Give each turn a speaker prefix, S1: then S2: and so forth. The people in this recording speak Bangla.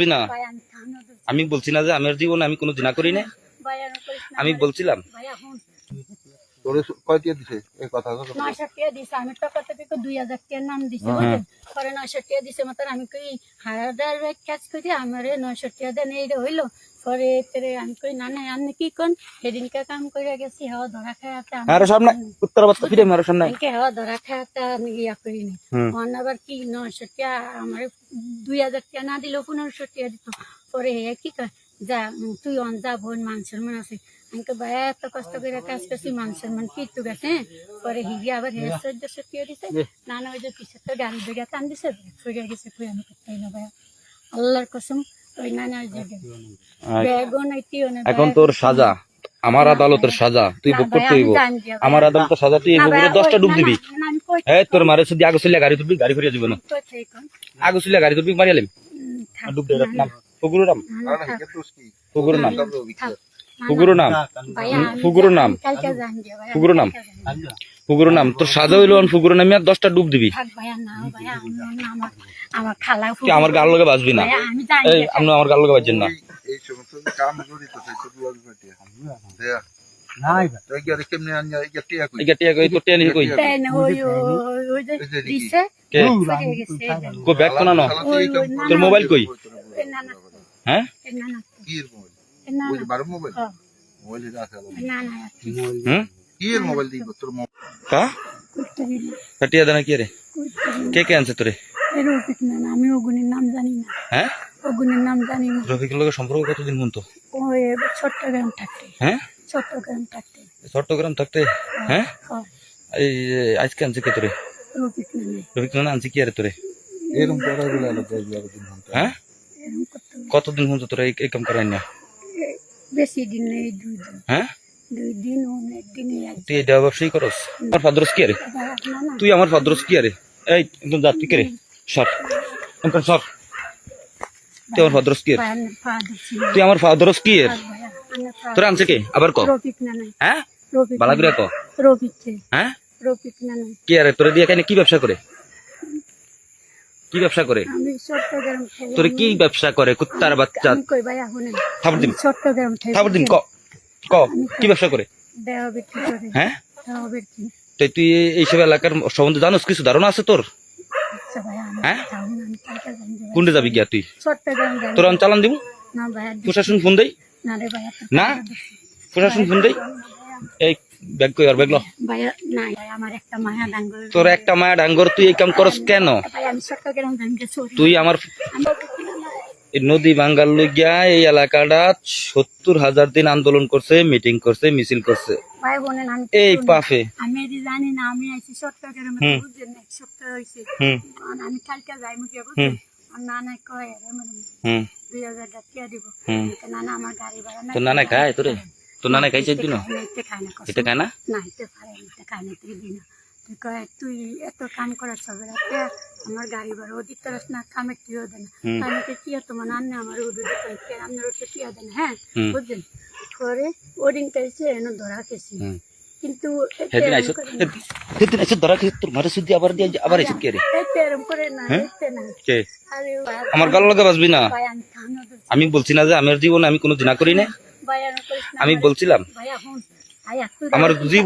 S1: না আমি বলছি না যে আমার জীবনে আমি কোনো জিনা করি না। আমি বলছিলাম
S2: তোরে কয় টিয়া দিছে এই কথা
S3: 900 টাকা দিছে। আমি তো কত থেকে 2000 টাকা নাম দিছি পরে 900 টাকা দিছে মত আমি কই হাজার কাজ করি আমারে 900 টাকা দেন এই হইলো পরে তেরে আমি কই না না আপনি কি কোন সেদিনকে কাম করে গেছি হাওয়া ধরা খায়াতে
S1: আর সামনে উত্তর বার্তা ফিরে মারো সামনে
S3: আমি হাওয়া ধরা খায়াতে আমি ইয়া করিনি অন আবার কি 900 টাকা আমারে 2000 টাকা না দিলেও 1500 টাকা দিত পরে কি কয় যা তুই অন যা বোন মান সম্মান আছে আমাকে ভাই এত কষ্ট করে কাজ করছি মান সম্মান কি তো গেছে পরে হিগে আবার হেসে দেশে দিয়ে দিছে না না ওই যে পিছে তো গাড়ি ধরে টান দিছে ফিরে গেছে কই আমি করতেই না ভাই আল্লাহর কসম ওই না না জায়গা বেগো নাইতিও না
S1: এখন তোর সাজা আমার আদালতের সাজা তুই ভোগ করতে হইব। আমার আদালতের সাজা তুই এই 10টা ডুব দিবি। এই তোর মারে যদি আগে চলে গাড়ি তুলবি গাড়ি ফিরে যাবে না আগে চলে গাড়ি তুলবি মারিয়ালিম ডুব দে নাম ফুগুরুর নাম ফুগুরুর নাম ফুগুরুর নাম ফুগুরুর নাম ফুগুরুর নাম ফুগুরুর নাম তোর সাজা হইলো ফুগুরুর নামে আর 10টা ডুব দিবি। তুই আমার গাল লগে বাজবি না। এই আপনি আমার গাল লগে বাজছেন না।
S2: এই সমস্ত কাম জড়িত আছে তো ব্লগ ভিডিও দেয়া নাই তুই কি আর কেমনে আনিয়া এই টিয়া কই
S1: এই টিয়া কই তো টিয়া নি কই
S3: তাই না ওই যে দিছে
S1: কে কো ব্যাগ কোনা না তোর মোবাইল কই হ্যাঁ
S3: না না
S2: কি এর মোবাইল ওই যে 12 মোবাইল মোবাইল আছে
S3: না না
S2: কি এর মোবাইল দিব তোর মোবাইল
S1: হ্যাঁ টিয়া দেনা কি রে কে কে আনছে তোরে
S3: রফিক না আমি ওগুনের নাম জানি না।
S1: হ্যাঁ
S3: ওগুনের নাম জানি না।
S1: রফিকের লগে সম্পর্ক কতদিন মন্ত
S3: ওই চট্টগ্রাম থাকতে
S1: হ্যাঁ
S3: চট্টগ্রাম থাকতে
S1: চট্টগ্রাম থাকতে হ্যাঁ এই আজকে আনছে কে তোরে
S3: রফিক না
S1: রফিক না আনছে কি রে তোরে
S2: এরকম করাই বলে আলো 10-12 দিন হন
S1: হ্যাঁ কতদিন মন্ত তোরা এই কাম করাই না
S3: বেশি দিন নেই 2 দিন
S1: হ্যাঁ
S3: 2 দিন অনেক দিনই আছে
S1: তুই এটা ব্যবসায়ী করস আমার ফাদরস কি রে তুই আমার ফাদরস কি রে এই একদম যাত্রী কে রে সর একদম সর তুই আমার ফাদরস কি তুই আমার ফাদরস কি রে তোর আনছে কে আবার ক
S3: রফিক না
S1: হ্যাঁ
S3: রফিক
S1: বালা করে ক
S3: রফিক
S1: হ্যাঁ
S3: রফিক না
S1: কি রে তোরে দিয়ে কেন কি ব্যবসা করে কি ব্যবসা করে
S3: আমি চট্টগ্রাম
S1: তোরে কি ব্যবসা করে কুত্তার বাচ্চা
S3: আমি কই ভাই এখন
S1: থাপড় দিন
S3: চট্টগ্রাম
S1: থাপড় দিন ক ক কি ব্যবসা করে
S3: দেহ বিক্রি করে
S1: হ্যাঁ
S3: দেহ বিক্রি
S1: তুই এইসব এলাকার সম্বন্ধে জানোস কিছু ধারণা আছে তোর হ্যাঁ কোনটা যাবি গিয়া তুই
S3: চট্টগ্রাম
S1: তোর আমি চালান দিব
S3: না ভাই
S1: প্রশাসন ফোন দেই
S3: না রে ভাই
S1: না প্রশাসন ফোন দেই এই ব্যাগ কই আর ব্যাগ ল
S3: ভাই না আমার একটা মায়া ডাঙ্গর
S1: তোর একটা মায়া ডাঙ্গর তুই এই কাম করস কেন
S3: ভাই আমি চট্টগ্রাম যাইতে চোরি
S1: তুই আমার এই নদী ভাঙ্গার লইয়া এই এলাকাটা 70,000 দিন আন্দোলন করছে মিটিং করছে মিছিল করছে
S3: ভাই বলেন আমি
S1: এই পাফে
S3: আমি এদি জানি না আমি আইছি চট্টগ্রামে বুঝছেন এক সপ্তাহ হইছে আমি কালকে যাই মুকে বুঝছেন আর নানা কয় আরে মানে 2000 টাকা দিব নানা আমার গাড়ি ভাড়া না
S1: তো নানা খায় তোরে তো নানা খাইছে দিন এটা খায় না
S3: না এটা খায় না এটা খায় না তুই দিনা তুই কয় তুই এত কাম করার সবে রাতে আমার গাড়ি ভাড়া ওদিক তরস না কামে টিও দেন আমি কি তোমার নানা আমার ওদিক কে আপনার ওটা টিও দেন হ্যাঁ বুঝছেন করে ওদিন কাইছে এনে ধরা খেছি কিন্তু
S1: সেদিন আইছে ধরা খেয়ে তোর মারে সুদ্ধি আবার দিয়ে আবার আইছে কে রে
S3: এরকম করে না দেখতে না
S1: কে
S3: আরে
S1: আমার গাল লগে বাজবি না
S3: ভাই আমি থানা
S1: আমি বলছি না যে আমার জীবনে আমি কোনো জিনা করি না
S3: ভাই
S1: আমি বলছিলাম
S3: ভাই এখন আয়া
S1: আমার জীবন